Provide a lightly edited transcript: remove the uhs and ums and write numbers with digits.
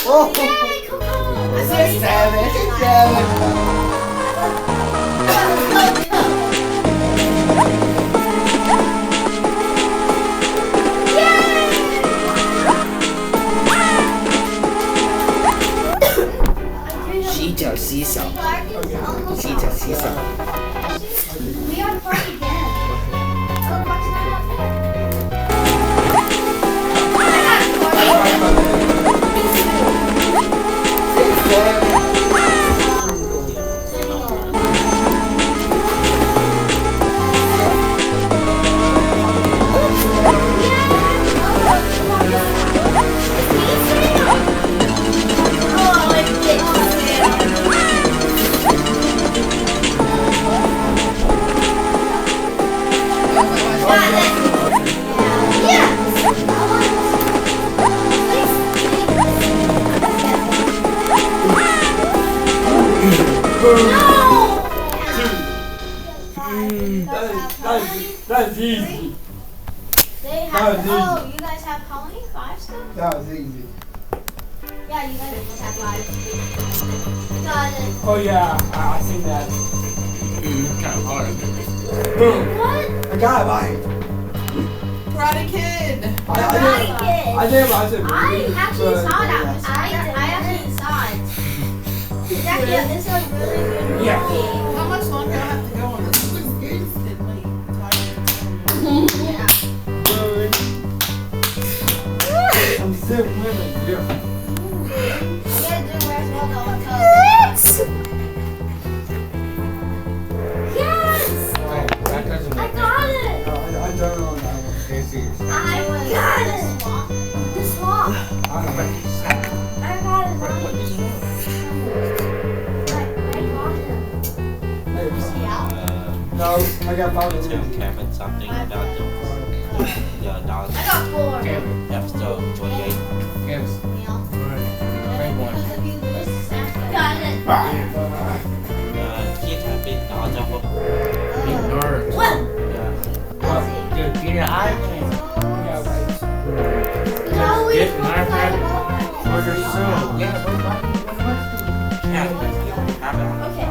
Oh. Yay, come on. It's a 7. It's a 7.洗脚洗手，洗脚洗手。 We are party again. Oh, watch that. That's easy. They That have. was easy. Oh, you guys have how many? 5 still? That was easy. Yeah, you guys both have 5. Got it. Oh yeah, I seen that. Kind of hard. What? I got it, Mike. Karate Kid. Karate Kid. I didn't watch it. I actually saw that. I actually saw it. Exactly. Yeah, this is a really good movie. Yeah. How much longer do I have to go on this? This is getting late. Yeah. I'm still winning. Yeah. You gotta do where's Waldo because. Yes! I got it! I don't know that one. I got it! The swamp. I don't know. I got it. I got him. No, I got Tell Bobby. Kevin something about the dog I got 4. episode 28. Got it. Kids have been dogs over. What? Dude, get your eye No, we Get my don't friend. play ball. Order soon. Yeah, Have it. Okay.